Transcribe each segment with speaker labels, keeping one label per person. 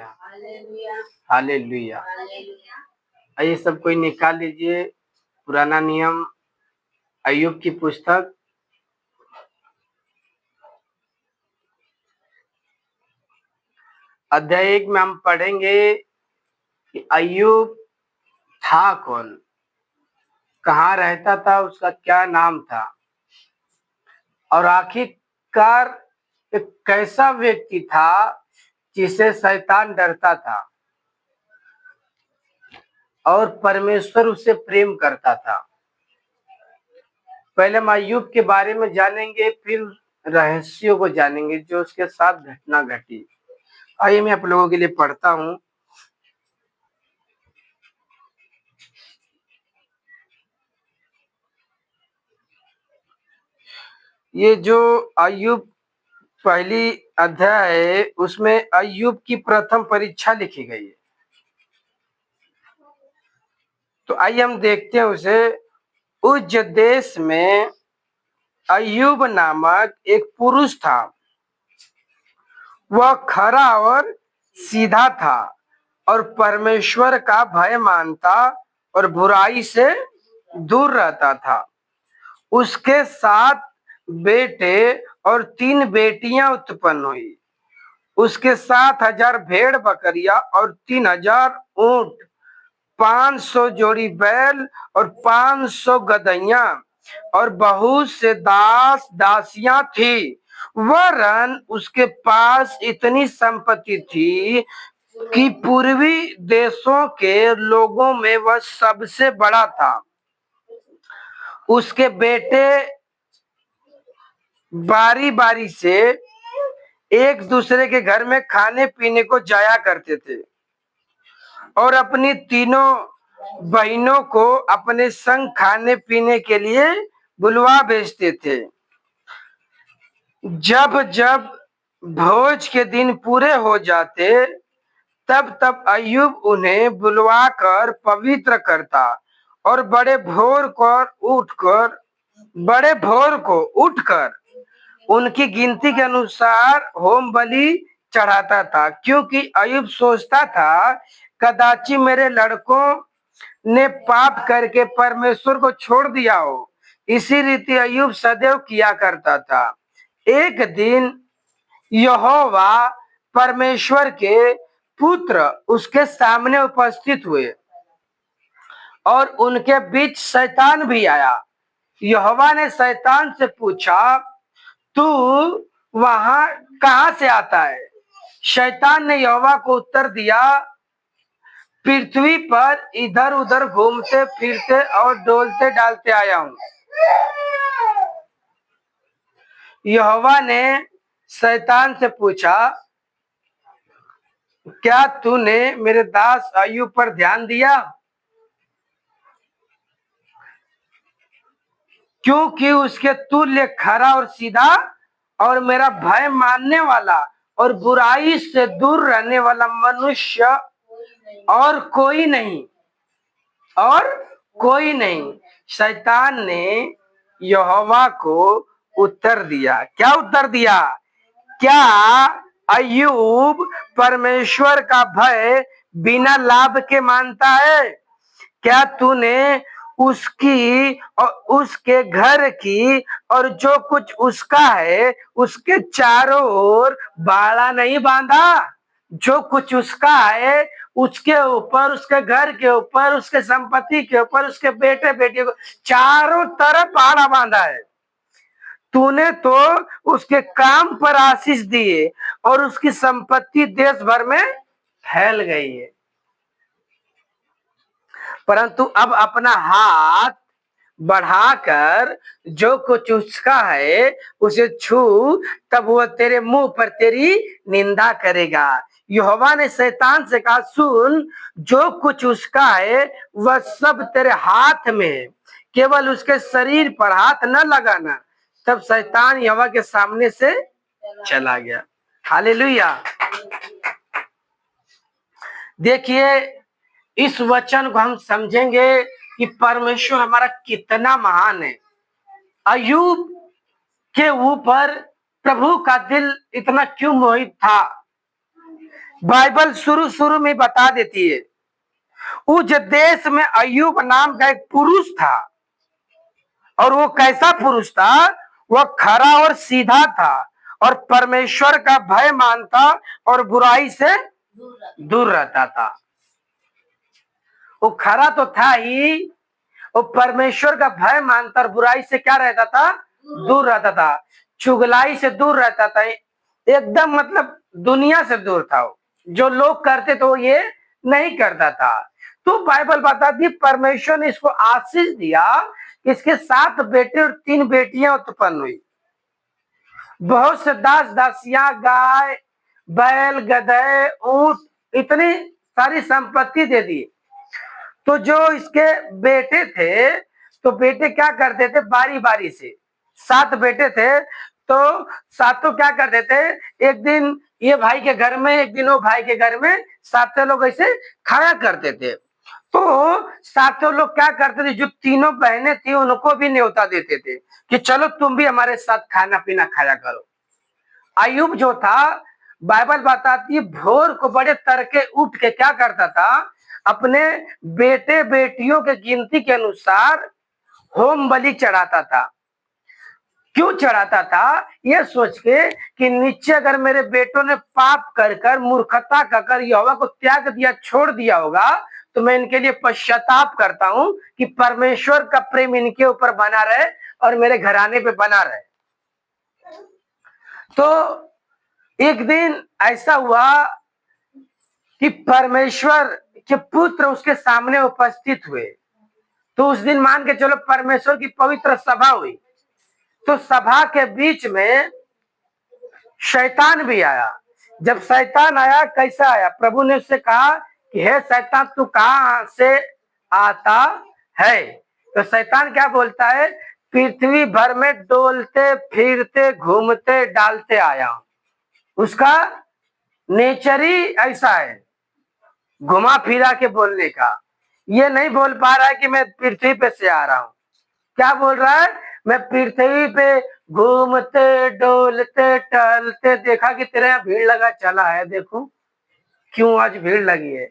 Speaker 1: Hallelujah, hallelujah. आइए सब कोई निकाल लीजिए पुराना नियम, अय्यूब की पुस्तक, अध्याय 1 में हम पढ़ेंगे कि अय्यूब था कौन, कहाँ रहता था, उसका क्या नाम था, और आखिरकार एक कैसा व्यक्ति था जिसे शैतान डरता था और परमेश्वर उससे प्रेम करता था। पहले हम अय्यूब के बारे में जानेंगे, फिर रहस्यों को जानेंगे जो उसके साथ घटना घटी। आइए मैं आप लोगों के लिए पढ़ता हूँ। ये जो अय्यूब पहली अध्याय है उसमें अय्यूब की प्रथम परीक्षा लिखी गई है। तो आइए हम देखते हैं उसे। उस देश में अय्यूब नामक एक पुरुष था। वह खरा और सीधा था और परमेश्वर का भय मानता और बुराई से दूर रहता था। उसके 7 बेटे और 3 बेटियां उत्पन्न हुई। उसके 7,000 भेड़ बकरियां और 3,000 ऊंट, 500 जोड़ी बैल और 500 गदहियां और बहुत से दास दासियां थी। वरन उसके पास इतनी संपत्ति थी कि पूर्वी देशों के लोगों में वह सबसे बड़ा था। उसके बेटे बारी बारी से एक दूसरे के घर में खाने पीने को जाया करते थे और अपनी तीनों बहनों को अपने संग खाने पीने के लिए बुलवा भेजते थे। जब जब भोज के दिन पूरे हो जाते तब तब अय्यूब उन्हें बुलवाकर पवित्र करता और बड़े भोर को उठकर उनकी गिनती के अनुसार होम बलि चढ़ाता था, क्योंकि अय्यूब सोचता था कदाचित मेरे लड़कों ने पाप करके परमेश्वर को छोड़ दिया हो। इसी रीति अय्यूब सदैव किया करता था। एक दिन यहोवा परमेश्वर के पुत्र उसके सामने उपस्थित हुए और उनके बीच शैतान भी आया। यहोवा ने शैतान से पूछा, तू वहां कहां से आता है? शैतान ने यहोवा को उत्तर दिया, पृथ्वी पर इधर उधर घूमते फिरते और डोलते डालते आया हूं। यहोवा ने शैतान से पूछा, क्या तूने मेरे दास अय्यूब पर ध्यान दिया? क्योंकि उसके तुल्य खरा और सीधा और मेरा भय मानने वाला और बुराई से दूर रहने वाला मनुष्य और कोई नहीं, और कोई नहीं। शैतान ने यहोवा को उत्तर दिया। क्या उत्तर दिया? क्या अय्यूब परमेश्वर का भय बिना लाभ के मानता है? क्या तूने उसकी और उसके घर की और जो कुछ उसका है उसके चारों ओर बाड़ा नहीं बांधा? जो कुछ उसका है उसके ऊपर, उसके घर के ऊपर, उसके संपत्ति के ऊपर, उसके बेटे बेटियों को चारों तरफ बाड़ा बांधा है। तूने तो उसके काम पर आशीष दिए और उसकी संपत्ति देश भर में फैल गई है। परंतु अब अपना हाथ बढ़ाकर जो कुछ उसका है उसे छू, तब वह तेरे मुंह पर तेरी निंदा करेगा। यहोवा ने शैतान से कहा, सुन, जो कुछ उसका है वह सब तेरे हाथ में है, केवल उसके शरीर पर हाथ न लगाना। तब शैतान यहोवा के सामने से चला गया। हालेलुया। देखिए, इस वचन को हम समझेंगे कि परमेश्वर हमारा कितना महान है। अय्यूब के ऊपर प्रभु का दिल इतना क्यों मोहित था? बाइबल शुरू शुरू में बता देती है, उस देश में अय्यूब नाम का एक पुरुष था, और वो कैसा पुरुष था? वह खरा और सीधा था, और परमेश्वर का भय मानता और बुराई से दूर रहता था। वो खरा तो था ही, वो परमेश्वर का भय मानता और बुराई से क्या रहता था? दूर रहता था। चुगलाई से दूर रहता था, एकदम मतलब दुनिया से दूर था। वो जो लोग करते तो ये नहीं करता था। तो बाइबल बताती परमेश्वर ने इसको आशीष दिया, इसके 7 बेटे और 3 बेटियां उत्पन्न हुई। बहुत से दास दासियां, गाय, बैल, गधे, ऊंट, इतनी सारी संपत्ति दे दी। तो जो इसके बेटे थे, तो बेटे क्या करते थे? बारी बारी से 7 बेटे थे, तो सातों क्या करते थे? एक दिन ये भाई के घर में, एक दिन वो भाई के घर में, सातों लोग ऐसे खाया करते थे। तो सातों लोग क्या करते थे? जो तीनों बहनें थी उनको भी न्योता देते थे कि चलो तुम भी हमारे साथ खाना पीना खाया करो। अय्यूब जो था, बाइबल बताती है भोर को बड़े तड़के उठ के क्या करता था? अपने बेटे बेटियों के गिनती के अनुसार होम बलि चढ़ाता था। क्यों चढ़ाता था? यह सोच के कि नीचे अगर मेरे बेटों ने पाप कर कर, मूर्खता कर यहोवा को त्याग दिया, छोड़ दिया होगा, तो मैं इनके लिए पश्चाताप करता हूं कि परमेश्वर का प्रेम इनके ऊपर बना रहे और मेरे घराने पे बना रहे। तो एक दिन ऐसा हुआ कि परमेश्वर के पुत्र उसके सामने उपस्थित हुए। तो उस दिन मान के चलो परमेश्वर की पवित्र सभा हुई। तो सभा के बीच में शैतान भी आया। जब शैतान आया, कैसा आया? प्रभु ने उससे कहा कि हे शैतान, तू कहां से आता है? तो शैतान क्या बोलता है? पृथ्वी भर में डोलते फिरते घूमते डालते आया हूं। उसका नेचर ही ऐसा है, घुमा फिरा के बोलने का। ये नहीं बोल पा रहा है कि मैं पृथ्वी पे से आ रहा हूं। क्या बोल रहा है? मैं पृथ्वी पे घूमते डोलते टहलते, देखा कि तेरे यहाँ भीड़ लगा चला है, देखो क्यों आज भीड़ लगी है।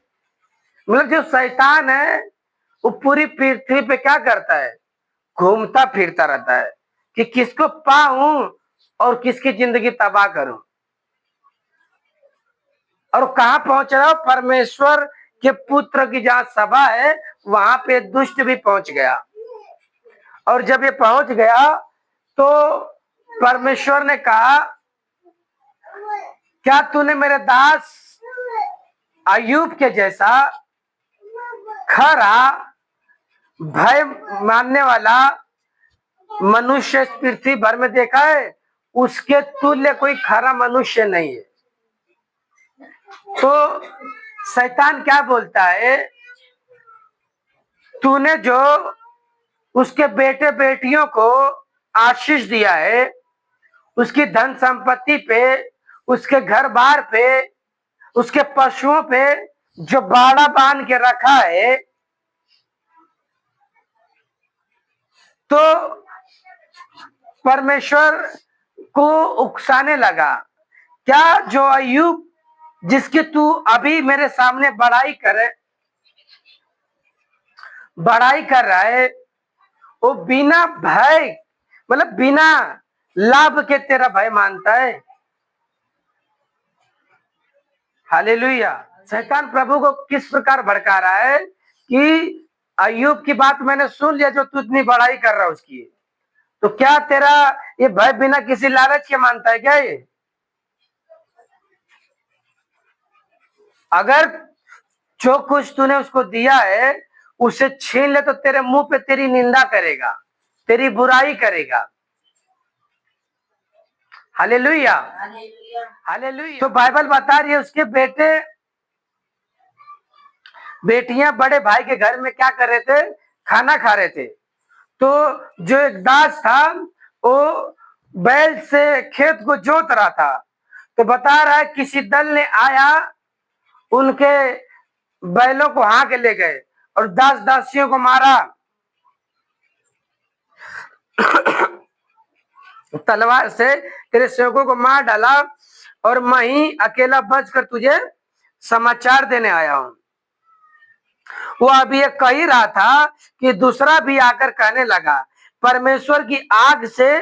Speaker 1: मतलब जो शैतान है वो पूरी पृथ्वी पे क्या करता है? घूमता फिरता रहता है कि किसको पाऊं और किसकी जिंदगी तबाह करूं। और कहां पहुंच रहा हो? परमेश्वर के पुत्र की जहां सभा है वहां पे दुष्ट भी पहुंच गया। और जब ये पहुंच गया तो परमेश्वर ने कहा, क्या तूने मेरे दास अय्यूब के जैसा खरा भय मानने वाला मनुष्य पृथ्वी भर में देखा है? उसके तुल्य कोई खरा मनुष्य नहीं है। तो शैतान क्या बोलता है? तूने जो उसके बेटे बेटियों को आशीष दिया है, उसकी धन संपत्ति पे, उसके घर बार पे, उसके पशुओं पे जो बाड़ा बांध के रखा है, तो परमेश्वर को उकसाने लगा। क्या जो अय्यूब जिसकी तू अभी मेरे सामने बड़ाई कर रहा है, वो बिना भय, मतलब बिना लाभ के तेरा भय मानता है। हालेलुया। शैतान प्रभु को किस प्रकार भड़का रहा है कि अय्यूब की बात मैंने सुन लिया, जो तू इतनी बड़ाई कर रहा है उसकी, तो क्या तेरा ये भय बिना किसी लालच के मानता है क्या? ये अगर जो कुछ तूने उसको दिया है उसे छीन ले तो तेरे मुंह पे तेरी निंदा करेगा, तेरी बुराई करेगा। Hallelujah, hallelujah. तो बाइबल बता रही है उसके बेटे बेटियां बड़े भाई के घर में क्या कर रहे थे? खाना खा रहे थे। तो जो एक दास था वो बैल से खेत को जोत रहा था। तो बता रहा है किसी दल ने आया, उनके बैलों को हाँक ले गए और दास दासियों को मारा, तलवार से तेरे सेवकों को मार डाला, और मैं ही अकेला बचकर तुझे समाचार देने आया हूं। वो अभी ये कह ही रहा था कि दूसरा भी आकर कहने लगा, परमेश्वर की आग से,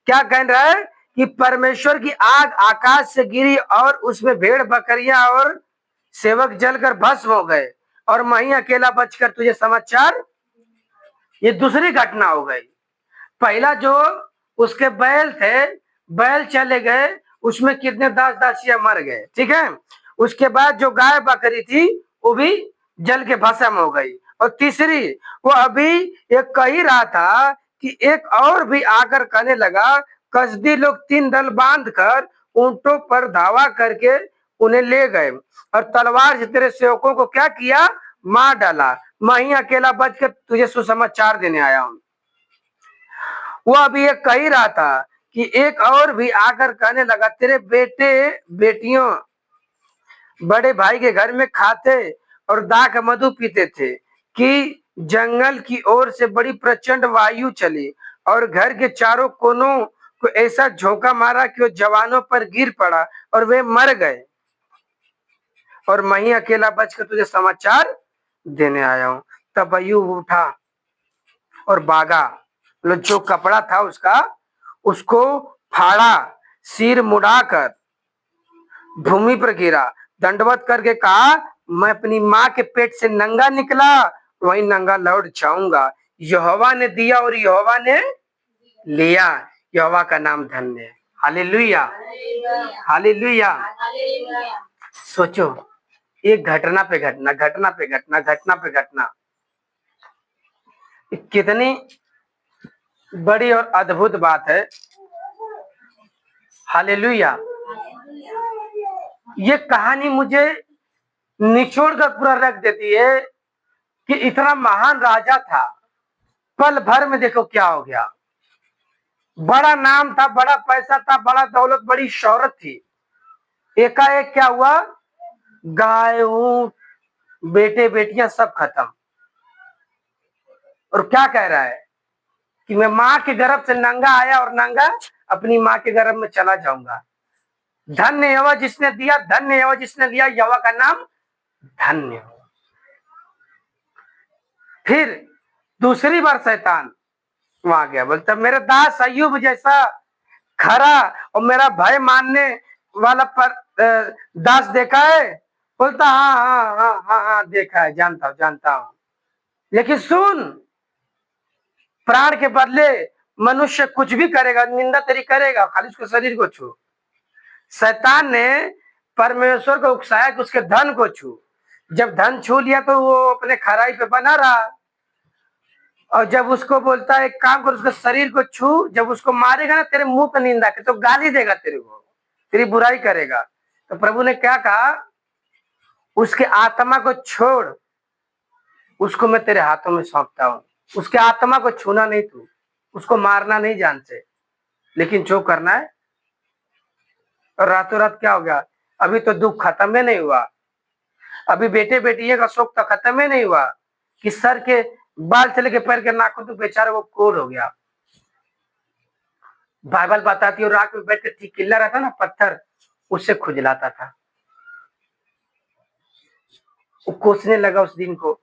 Speaker 1: क्या कह रहा है कि परमेश्वर की आग आकाश से गिरी और उसमें भेड़ बकरियां और सेवक जलकर भस्म हो गए और मैं ही अकेला बचकर तुझे समाचार। ये दूसरी घटना हो गई। पहला जो उसके बैल थे, बैल चले गए, उसमें कितने दास दासियां मर गए, ठीक है। उसके बाद जो गाय बकरी थी वो भी जल के भस्म हो गई। और तीसरी, वो अभी एक कह ही रहा था कि एक और भी आकर कहने लगा, कसदी लोग 3 दल बांध कर ऊंटों पर धावा करके उन्हें ले गए और तलवार से तेरे सेवकों को क्या किया, मार डाला। मैं ही अकेला बचकर तुझे सुसमाचार देने आया हूं। वो अभी ये कह ही रहा था कि एक और भी आकर कहने लगा, तेरे बेटे बेटियों बड़े भाई के घर में खाते और दाख मधु पीते थे कि जंगल की ओर से बड़ी प्रचंड वायु चली और घर के चारों कोनों को ऐसा झोंका मारा कि वो जवानों पर गिर पड़ा और वे मर गए। और मैं ही अकेला बचकर तुझे समाचार देने आया हूं। तब अय्यूब उठा और भागा, मतलब जो कपड़ा था उसका, उसको फाड़ा, सिर मुड़ाकर भूमि पर गिरा, दंडवत करके कहा, मैं अपनी माँ के पेट से नंगा निकला, वही नंगा लौट जाऊंगा। यहोवा ने दिया और यहोवा ने लिया, यहोवा का नाम धन्य है। Hallelujah, hallelujah. सोचो, एक घटना पे घटना, घटना पे घटना, घटना पे घटना, कितनी बड़ी और अद्भुत बात है। हालेलुया। ये कहानी मुझे निचोड़ कर पूरा रख देती है कि इतना महान राजा था, पल भर में देखो क्या हो गया। बड़ा नाम था, बड़ा पैसा था, बड़ा दौलत, बड़ी शोहरत थी, एकाएक क्या हुआ, गाय ऊंट बेटे बेटियां सब खत्म। और क्या कह रहा है कि मैं माँ के गर्भ से नंगा आया और नंगा अपनी माँ के गर्भ में चला जाऊंगा। धन्य यहोवा जिसने दिया, धन्य यहोवा जिसने लिया, यहोवा का नाम धन्य हो। फिर दूसरी बार शैतान वहां गया, बोलता मेरे दास अय्यूब जैसा खरा और मेरा भय मानने वाला पर दास देखा है। बोलता हाँ हाँ हाँ हाँ हाँ देखा है, जानता हूं जानता हूं। लेकिन सुन, प्राण के बदले मनुष्य कुछ भी करेगा, निंदा तेरी करेगा, खाली उसके शरीर को छू। शैतान ने परमेश्वर को उकसाया कि उसके धन को छू। जब धन छू लिया तो वो अपने खराई पे बना रहा, और जब उसको बोलता है एक काम कर, उसके शरीर को छू, जब उसको मारेगा ना तेरे मुंह पे निंदा के, तो गाली देगा तेरे को, तेरी बुराई करेगा। तो प्रभु ने क्या कहा, उसके आत्मा को छोड़, उसको मैं तेरे हाथों में सौंपता हूं। उसके आत्मा को छूना नहीं, तू उसको मारना नहीं जानते, लेकिन जो करना है। और रातों रात क्या हो गया, अभी तो दुख खत्म ही नहीं हुआ, अभी बेटे बेटियों का शोक तो खत्म ही नहीं हुआ कि सर के बाल से लेके पैर के नाखून तो बेचारा वो कोर हो गया। बाइबल बताती है, रात में बैठ के टिकिल्ला रहता ना पत्थर, उससे खुजलाता था। वो कोसने लगा उस दिन को।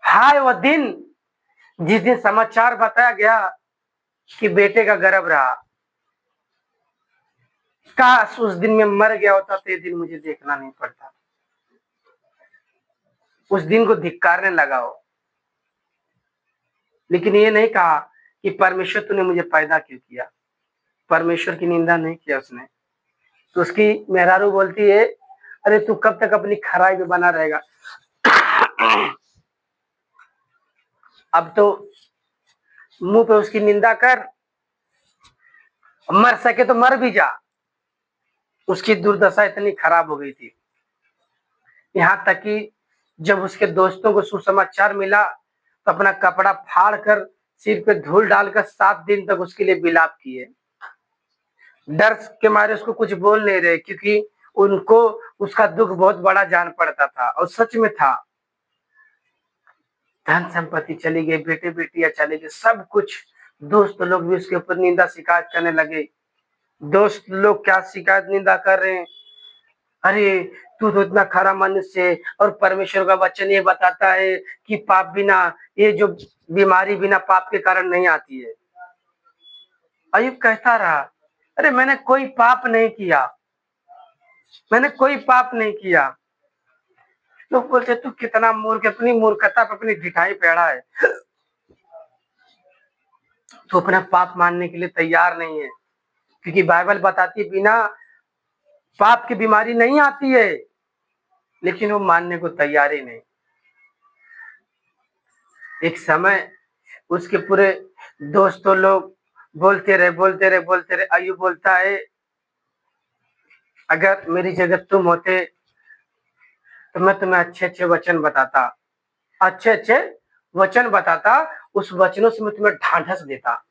Speaker 1: हाय वह दिन जिस दिन समाचार बताया गया कि बेटे का गर्भ रहा। काश उस दिन में मर गया होता तो ये दिन मुझे देखना नहीं पड़ता। उस दिन को धिक्कारने लगा हो, लेकिन ये नहीं कहा कि परमेश्वर तूने मुझे पैदा क्यों किया। परमेश्वर की निंदा नहीं किया उसने। तो उसकी मेहरारू बोलती है, अरे तू कब तक अपनी खराई में बना रहेगा, अब तो मुंह पे उसकी निंदा कर, मर सके तो मर भी जा। उसकी दुर्दशा इतनी खराब हो गई थी, यहां तक कि जब उसके दोस्तों को सुसमाचार मिला तो अपना कपड़ा फाड़ कर सिर पे धूल डालकर 7 दिन तक उसके लिए विलाप किए। डर के मारे उसको कुछ बोल नहीं रहे, क्योंकि उनको उसका दुख बहुत बड़ा जान पड़ता था, और सच में था। धन संपत्ति चली गई, बेटे बेटियां चले गए, सब कुछ। दोस्त लोग भी उसके ऊपर निंदा शिकायत करने लगे। दोस्त लोग क्या शिकायत निंदा कर रहे हैं, अरे तू तो इतना खरा मनुष्य है, और परमेश्वर का वचन ये बताता है कि पाप बिना, ये जो बीमारी बिना पाप के कारण नहीं आती है। अयुब कहता रहा, अरे मैंने कोई पाप नहीं किया, मैंने कोई पाप नहीं किया। लोग बोलते तू कितना मूर्ख, अपनी मूर्खता पर अपनी ढिठाई पे अड़ा है, तू अपना पाप मानने के लिए तैयार नहीं है, क्योंकि बाइबल बताती बिना पाप की बीमारी नहीं आती है, लेकिन वो मानने को तैयार ही नहीं। एक समय उसके पूरे दोस्तों लोग बोलते रहे बोलते रहे बोलते रहे। अय्यूब बोलता है, अगर मेरी जगह तुम होते तो मैं तुम्हें अच्छे अच्छे वचन बताता, अच्छे अच्छे वचन बताता, उस वचनों से मैं तुम्हें ढांढस देता।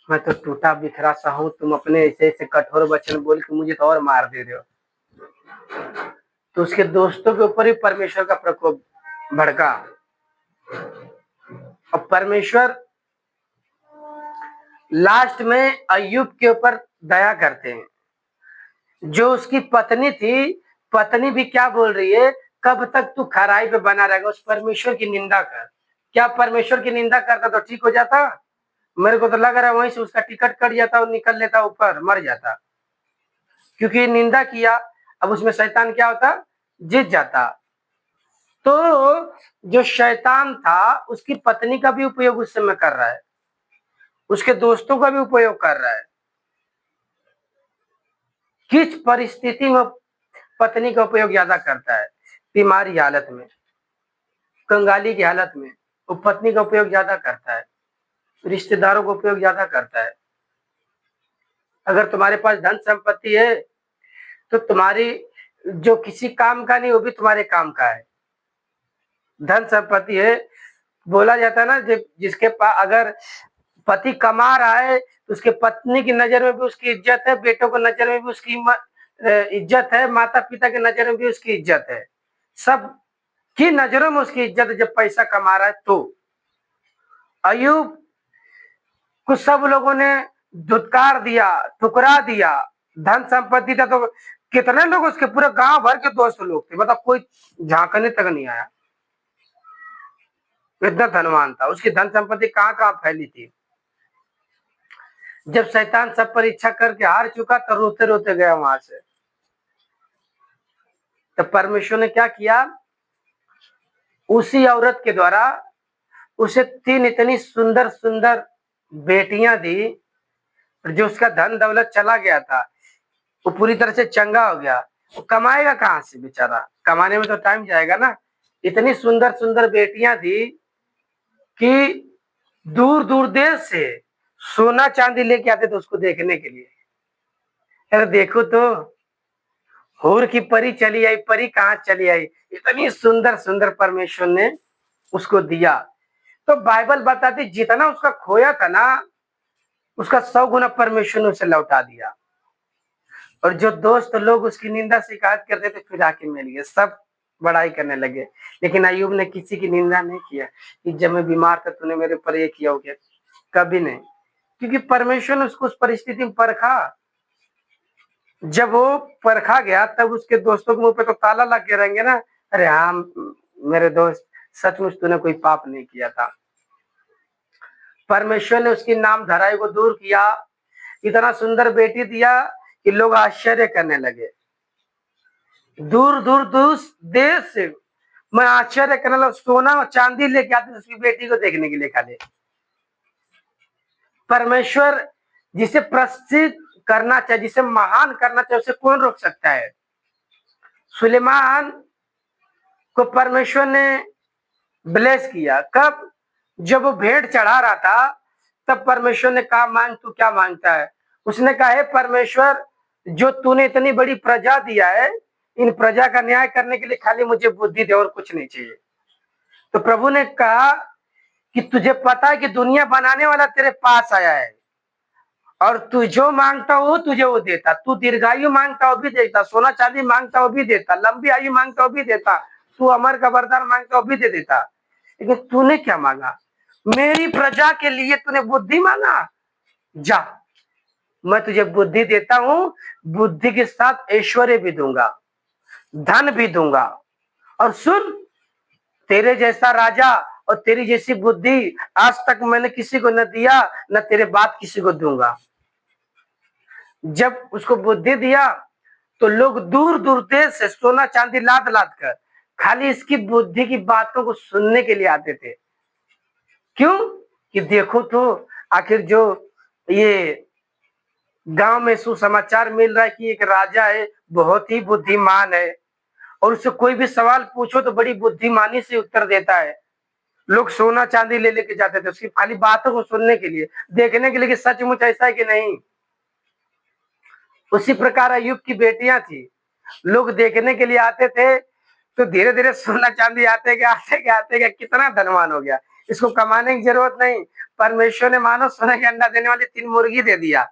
Speaker 1: मैं तो टूटा बिखरा सा हूं, तुम अपने ऐसे ऐसे कठोर वचन बोल के मुझे तो और मार दे रहे हो। तो उसके दोस्तों के ऊपर ही परमेश्वर का प्रकोप भड़का, और परमेश्वर लास्ट में अय्यूब के ऊपर दया करते हैं। जो उसकी पत्नी थी, पत्नी भी क्या बोल रही है, कब तक तू खराई पे बना रहेगा, उस परमेश्वर की निंदा कर। क्या परमेश्वर की निंदा करता तो ठीक हो जाता? मेरे को तो लग रहा है वहीं से उसका टिकट कट जाता और निकल लेता ऊपर, मर जाता, क्योंकि निंदा किया। अब उसमें शैतान क्या होता, जीत जाता। तो जो शैतान था उसकी पत्नी का भी उपयोग उस समय कर रहा है, उसके दोस्तों का भी उपयोग कर रहा है। किस परिस्थिति में पत्नी का उपयोग ज्यादा करता है? बीमारी हालत में, कंगाली की हालत में वो पत्नी का उपयोग ज्यादा करता है, रिश्तेदारों का उपयोग ज्यादा करता है। अगर तुम्हारे पास धन संपत्ति है तो तुम्हारी जो किसी काम का नहीं वो भी तुम्हारे काम का है। धन संपत्ति है, बोला जाता है ना, जिसके पास अगर पति कमा रहा है तो उसके पत्नी की नजर में भी उसकी इज्जत है, बेटों की नजर में भी उसकी इज्जत है, माता पिता की नजर में भी उसकी इज्जत है, सब की नजरों में उसकी इज्जत है जब पैसा कमा रहा है। तो अय्यूब को सब लोगों ने धुतकार दिया, ठुकरा दिया। धन संपत्ति था तो कितने लोग, उसके पूरे गांव भर के दोस्त लोग थे, मतलब कोई झांकने तक नहीं आया, इतना धनवान था। उसकी धन संपत्ति कहां कहां फैली थी। जब शैतान सब परीक्षा करके हार चुका तो रोते रोते गया वहां से। तो परमेश्वर ने क्या किया, उसी औरत के द्वारा उसे 3 इतनी सुंदर सुंदर बेटियां दी। जो उसका धन दौलत चला गया था वो पूरी तरह से चंगा हो गया। वो कमाएगा कहां से बेचारा, कमाने में तो टाइम जाएगा ना। इतनी सुंदर सुंदर बेटियां थी कि दूर दूर देश से सोना चांदी लेके आते थे उसको देखने के लिए। अरे देखो तो, हूर की परी चली आई, परी कहाँ चली आई, इतनी सुंदर सुंदर परमेश्वर ने उसको दिया। तो बाइबल बताती जितना उसका खोया था ना, उसका 100 गुना परमेश्वर ने उसे लौटा दिया। और जो दोस्त लोग उसकी निंदा शिकायत करते थे फिर आके मिल गए, सब बड़ाई करने लगे। लेकिन अय्यूब ने किसी की निंदा नहीं किया कि जब मैं बीमार था तूने मेरे पर ये किया हो गया, कभी नहीं, क्योंकि परमेश्वर ने उसको उस परिस्थिति में परखा। जब वो परखा गया तब उसके दोस्तों के मुंह पे तो ताला लग के रहेंगे ना, अरे हाँ मेरे दोस्त, सचमुच तूने कोई पाप नहीं किया था। परमेश्वर ने उसकी नाम धराई को दूर किया, इतना सुंदर बेटी दिया कि लोग आश्चर्य करने लगे। दूर दूर दूर देश से मैं आश्चर्य करने लगा, सोना और चांदी लेके आते उसकी बेटी को देखने के लिए खाली। परमेश्वर जिसे प्रसिद्ध करना चाहिए, जिसे महान करना चाहिए, उसे कौन रोक सकता है। सुलेमान को परमेश्वर ने ब्लेस किया, कब, जब वो भेंट चढ़ा रहा था तब परमेश्वर ने कहा मांग, तू क्या मांगता है। उसने कहा है परमेश्वर, जो तूने इतनी बड़ी प्रजा दिया है, इन प्रजा का न्याय करने के लिए खाली मुझे बुद्धि दे और कुछ नहीं चाहिए। तो प्रभु ने कहा कि तुझे पता है कि दुनिया बनाने वाला तेरे पास आया है, और तू जो मांगता हो तुझे वो देता। तू दीर्घायु मांगता हो भी देता, सोना चांदी मांगता हो भी देता, लंबी आयु मांगता हो भी देता, तू अमर का वरदान मांगता हो भी दे देता। लेकिन तूने क्या मांगा, मेरी प्रजा के लिए तूने बुद्धि मांगा। जा, मैं तुझे बुद्धि देता हूं, बुद्धि के साथ ऐश्वर्य भी दूंगा, धन भी दूंगा। और सुन, तेरे जैसा राजा और तेरी जैसी बुद्धि आज तक मैंने किसी को न दिया, न तेरे बाद किसी को दूंगा। जब उसको बुद्धि दिया तो लोग दूर दूर देश से सोना चांदी लाद लाद कर खाली इसकी बुद्धि की बातों को सुनने के लिए आते थे। क्यों? कि देखो तो आखिर जो ये गांव में सुसमाचार मिल रहा है कि एक राजा है, बहुत ही बुद्धिमान है, और उससे कोई भी सवाल पूछो तो बड़ी बुद्धिमानी से उत्तर देता है। लोग सोना चांदी ले लेके जाते थे उसकी खाली बातों को सुनने के लिए, देखने के लिए कि सचमुच ऐसा है कि नहीं। उसी प्रकार अय्यूब की बेटियां थी, लोग देखने के लिए आते थे, तो धीरे धीरे सोना चांदी आते गया कितना धनवान हो गया। इसको कमाने की जरूरत नहीं, परमेश्वर ने मानो सोने के अंडा देने वाली 3 मुर्गी दे दिया।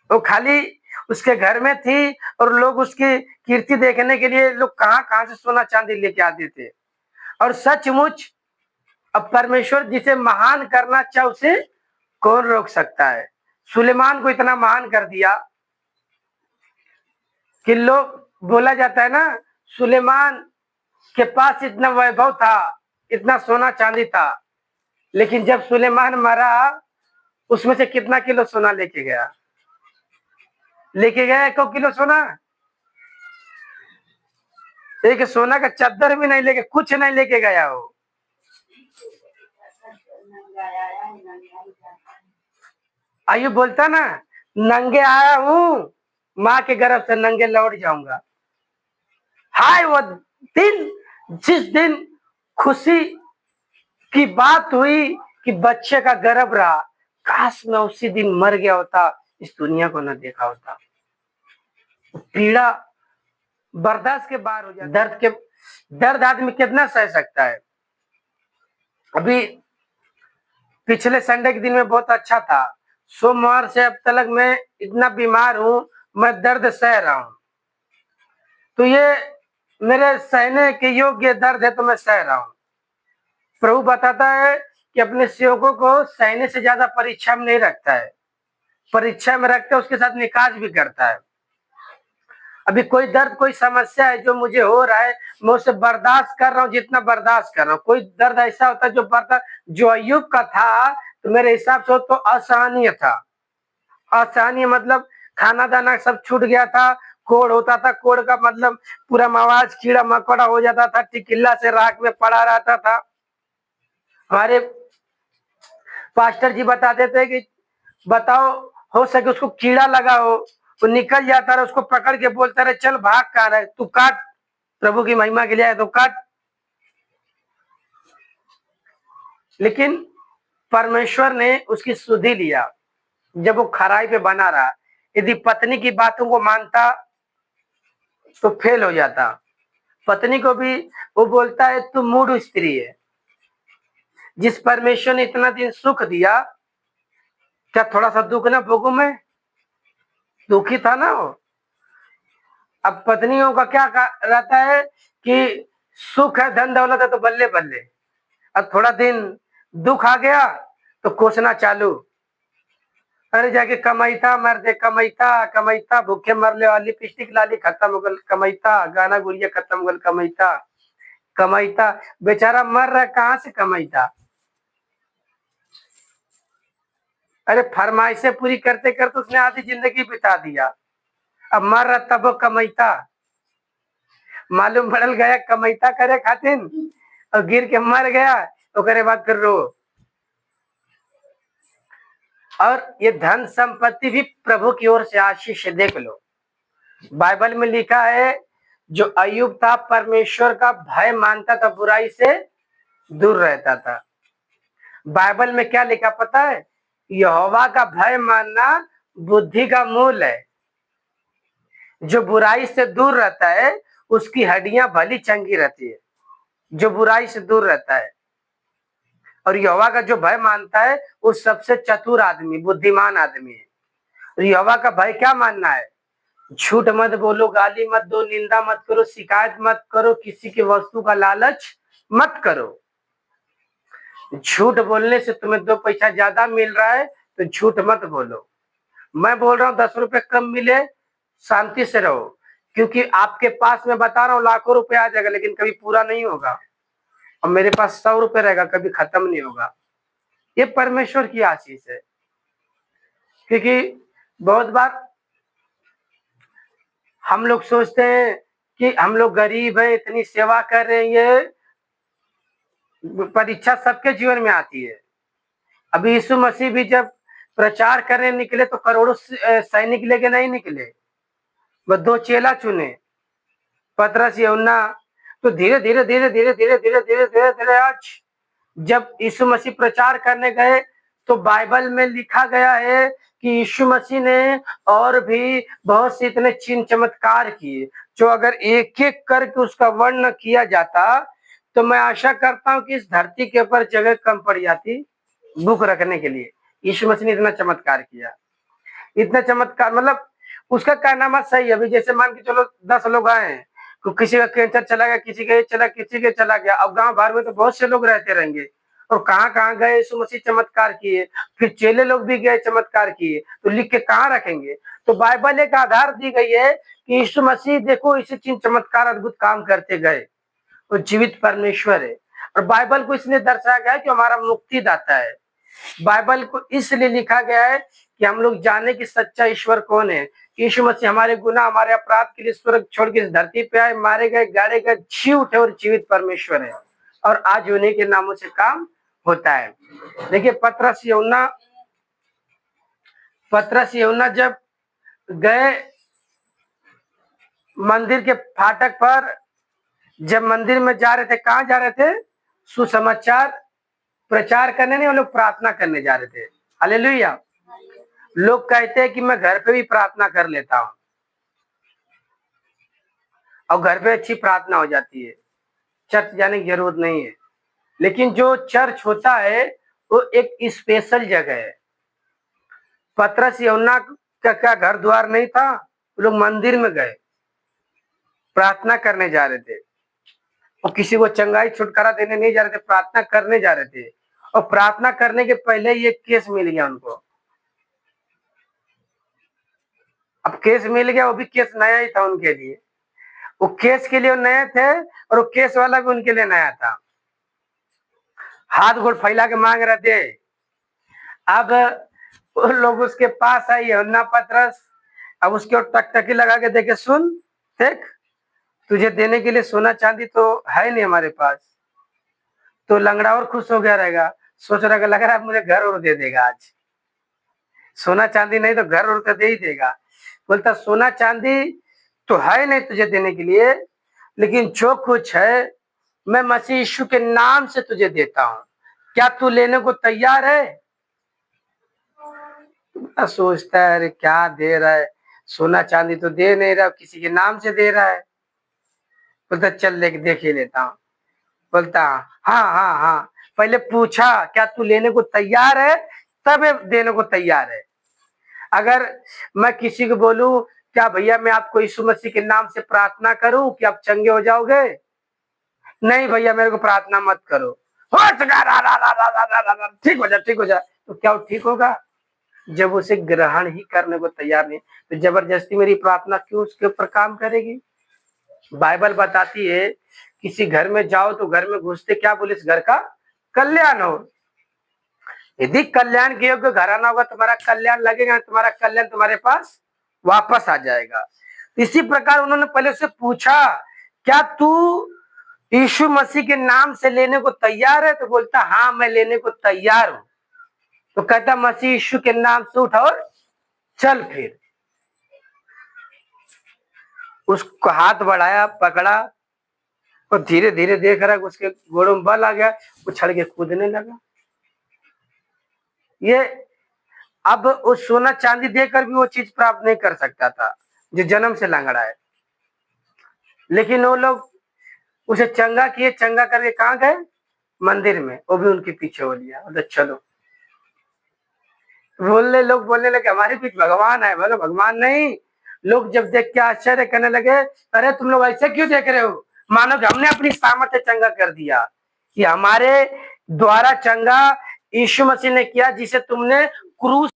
Speaker 1: वो खाली उसके घर में थी और लोग उसकी कीर्ति देखने के लिए लोग कहां कहां से सोना चांदी लेके आते थे। और सचमुच अब परमेश्वर जिसे महान करना चाहे उसे कौन रोक सकता है। सुलेमान को इतना महान कर दिया कि लोग बोला जाता है ना, सुलेमान के पास इतना वैभव था, इतना सोना चांदी था, लेकिन जब सुलेमान मरा उसमें से कितना किलो सोना लेके गया? लेके गया 1 किलो सोना। एक सोना का चद्दर भी नहीं लेके, कुछ नहीं लेके गया वो। आयु बोलता ना, नंगे आया हूं, माँ के गर्भ से नंगे लौट जाऊंगा। हाय वो दिन, जिस दिन खुशी की बात हुई कि बच्चे का गर्भ रहा, काश मैं उसी दिन मर गया होता, इस दुनिया को न देखा होता। पीड़ा बर्दाश्त के बाहर हो जाता। दर्द आदमी कितना सह सकता है। अभी पिछले संडे के दिन में बहुत अच्छा था, सोमवार से अब तक मैं इतना बीमार हूं, मैं दर्द सह रहा हूं। तो ये मेरे सहने के योग्य दर्द है, तो मैं सह रहा हूं। प्रभु बताता है कि अपने सेवकों को सहने से ज्यादा परीक्षा में नहीं रखता है, परीक्षा में रखता है उसके साथ निकास भी करता है। अभी कोई दर्द, कोई समस्या है जो मुझे हो रहा है, मैं उसे बर्दाश्त कर रहा हूँ जितना बर्दाश्त कर रहा हूँ। कोई दर्द ऐसा होता है जो बर्दाश्त, जो अय्यूब का था तो मेरे हिसाब से तो असहनीय था। असहनीय मतलब खाना दाना सब छूट गया था, कोड़ होता था, कोड़ का मतलब पूरा मवाज कीड़ा मकोड़ा हो जाता था, टिकिल्ला से राख में पड़ा रहता था। हमारे पास्टर जी बताते थे कि बताओ, हो सके उसको कीड़ा लगा हो, वो निकल जाता रहा, उसको पकड़ के बोलता रहे चल भाग कहाँ रहा है, तू काट, प्रभु की महिमा के लिए आए तो काट। लेकिन परमेश्वर ने उसकी सुधि लिया जब वो खराई पे बना रहा। यदि पत्नी की बातों को मानता तो फेल हो जाता। पत्नी को भी वो बोलता है तू मूढ़ स्त्री है। जिस परमेश्वर ने इतना दिन सुख दिया, क्या थोड़ा सा दुख ना भोगू मैं? दुखी था ना वो। अब पत्नियों का क्या रहता है कि सुख है, धन दौलत है तो बल्ले बल्ले, अब थोड़ा दिन दुख आ गया तो कोसना चालू। अरे जाके कमाईता मर दे, कमाईता कमाईता भूखे मरले वाली, लिपस्टिक लाली खत्म हो गल कमाईता, गाना गुड़िया खत्म हो गल कमाईता कमाईता। बेचारा मर रहा, कहां से कमाईता? अरे फरमाइशें पूरी करते करते उसने आधी जिंदगी बिता दिया, अब मर रहा तब वो कमाईता। मालूम पड़ल गया कमाईता करे खातिन और गिर के मर गया, ओकरे बाद फिर रो। और ये धन संपत्ति भी प्रभु की ओर से आशीष है। देख लो, बाइबल में लिखा है जो अय्यूब था परमेश्वर का भय मानता था, बुराई से दूर रहता था। बाइबल में क्या लिखा पता है? यहोवा का भय मानना बुद्धि का मूल है। जो बुराई से दूर रहता है उसकी हड्डियां भली चंगी रहती है, जो बुराई से दूर रहता है। और यहोवा का जो भय मानता है वो सबसे चतुर आदमी, बुद्धिमान आदमी है। और यहोवा का भय क्या मानना है? झूठ मत बोलो, गाली मत दो, निंदा मत करो, शिकायत मत करो, किसी की वस्तु का लालच मत करो। झूठ बोलने से तुम्हें 2 पैसा ज्यादा मिल रहा है तो झूठ मत बोलो। मैं बोल रहा हूँ 10 रुपए कम मिले, शांति से रहो, क्योंकि आपके पास मैं बता रहा हूँ लाखों रुपए आ जाएगा, लेकिन कभी पूरा नहीं होगा। और मेरे पास 100 रुपए रहेगा, कभी खत्म नहीं होगा। ये परमेश्वर की आशीष है। क्योंकि बहुत बार हम लोग सोचते हैं कि हम लोग गरीब हैं, इतनी सेवा कर रहे हैं, ये परीक्षा सबके जीवन में आती है। अभी यीशु मसीह भी जब प्रचार करने निकले तो करोड़ों सैनिक लेके नहीं निकले, वो 2 चेला चुने, पतरस यूहन्ना। तो धीरे धीरे धीरे धीरे धीरे धीरे धीरे धीरे धीरे आज जब यीशु मसीह प्रचार करने गए तो बाइबल में लिखा गया है कि यीशु मसीह ने और भी बहुत से इतने चिन्ह चमत्कार किए, जो अगर एक एक करके उसका वर्णन किया जाता तो मैं आशा करता हूं कि इस धरती के ऊपर जगह कम पड़ जाती बुक रखने के लिए। यीशु मसीह ने इतना चमत्कार किया, इतना चमत्कार, मतलब उसका कारनामा सही। अभी जैसे मान के चलो 10 लोग आए, तो किसी का कैंसर चला गया, किसी का ये चला, किसी के चला गया। अब गांव भर में तो बहुत से लोग रहते रहेंगे, और कहाँ कहाँ गए यीशु मसीह चमत्कार किए, फिर चेले लोग भी गए चमत्कार किए, तो लिख के कहाँ रखेंगे? तो बाइबल एक आधार दी गई है कि यीशु मसीह देखो इसी चिन्ह चमत्कार अद्भुत काम करते गए, वो जीवित परमेश्वर है। और बाइबल को इसलिए दर्शाया गया है कि हमारा मुक्तिदाता है। बाइबल को इसलिए लिखा गया है कि हम लोग जाने कि सच्चा ईश्वर कौन है। यीशु मसीह हमारे गुनाह, हमारे अपराध के लिए स्वर्ग छोड़ के इस धरती पे आए, मारे गए, गाड़े गए, जी उठे और जीवित परमेश्वर है, और आज उन्हीं के नामों से काम होता है। देखिए पतरस यूहन्ना जब गए मंदिर के फाटक पर, जब मंदिर में जा रहे थे, कहाँ जा रहे थे? सुसमाचार प्रचार करने नहीं, वो लोग प्रार्थना करने जा रहे थे। हालेलुया। लोग कहते हैं कि मैं घर पे भी प्रार्थना कर लेता हूँ, और घर पे अच्छी प्रार्थना हो जाती है, चर्च जाने की जरूरत नहीं है। लेकिन जो चर्च होता है वो एक स्पेशल जगह है। पतरस यूहन्ना का क्या घर द्वार नहीं था? वो लोग मंदिर में गए, प्रार्थना करने जा रहे थे, और किसी को चंगाई छुटकारा देने नहीं जा रहे थे, प्रार्थना करने जा रहे थे। और प्रार्थना करने के पहले ये केस मिल गया उनको। अब केस मिल गया, वो भी केस नया ही था उनके लिए। वो केस के लिए नए थे, और वो केस वाला भी उनके लिए नया था। हाथ गोड़ फैला के मांग रहे थे। अब वो लोग उसके पास आई, यूहन्ना पतरस। अब उसके टकटकी लगा के देखे, सुन देख, तुझे देने के लिए सोना चांदी तो है नहीं हमारे पास। तो लंगड़ा और खुश हो गया रहेगा, सोच रहा लग रहा है मुझे घर और दे देगा आज। सोना चांदी नहीं तो घर और तो दे ही देगा। बोलता सोना चांदी तो है नहीं तुझे देने के लिए, लेकिन जो कुछ है मैं मसीह यीशु के नाम से तुझे देता हूँ, क्या तू लेने को तैयार है? सोचता है अरे क्या दे रहा है, सोना चांदी तो दे नहीं रहा, किसी के नाम से दे रहा है। बोलता चल देख ही लेता हूँ। बोलता हाँ हाँ हाँ, पहले पूछा क्या तू लेने को तैयार है, तब देने को तैयार है। अगर मैं किसी को बोलूं क्या भैया मैं आपको यीशु मसीह के नाम से प्रार्थना करूं कि आप चंगे हो जाओगे? नहीं भैया मेरे को प्रार्थना मत करो, ठीक हो जा ठीक हो जा। तो क्या वो ठीक होगा? जब उसे ग्रहण ही करने को तैयार नहीं, तो जबरदस्ती मेरी प्रार्थना क्यों उसके ऊपर काम करेगी? बाइबल बताती है किसी घर में जाओ तो घर में घुसते क्या बोले, इस घर का कल्याण हो। यदि कल्याण के योग्य घर आना होगा, तुम्हारा कल्याण लगेगा, तुम्हारा कल्याण तुम्हारे पास वापस आ जाएगा। इसी प्रकार उन्होंने पहले से पूछा क्या तू यीशु मसीह के नाम से लेने को तैयार है? तो बोलता हाँ मैं लेने को तैयार हूं। तो कहता मसीह यीशु के नाम से उठ और चल। फिर उसको हाथ बढ़ाया, पकड़ा, और धीरे धीरे देख रहा उसके घोड़ों में बल आ गया, उछल के कूदने लगा। ये अब उस सोना चांदी देकर भी वो चीज प्राप्त नहीं कर सकता था जो जन्म से लंगड़ा है। लेकिन वो लोग उसे चंगा किए, चंगा करके कहाँ गए? मंदिर में। वो भी उनके पीछे हो लिया, तो चलो लोग बोलने लगे हमारे पीछे भगवान है। बोलो भगवान नहीं। लोग जब देख के आश्चर्य करने लगे, अरे तुम लोग ऐसे क्यों देख रहे हो, मानो कि हमने अपनी सामर्थ्य चंगा कर दिया। कि हमारे द्वारा चंगा यीशु मसीह ने किया, जिसे तुमने क्रूस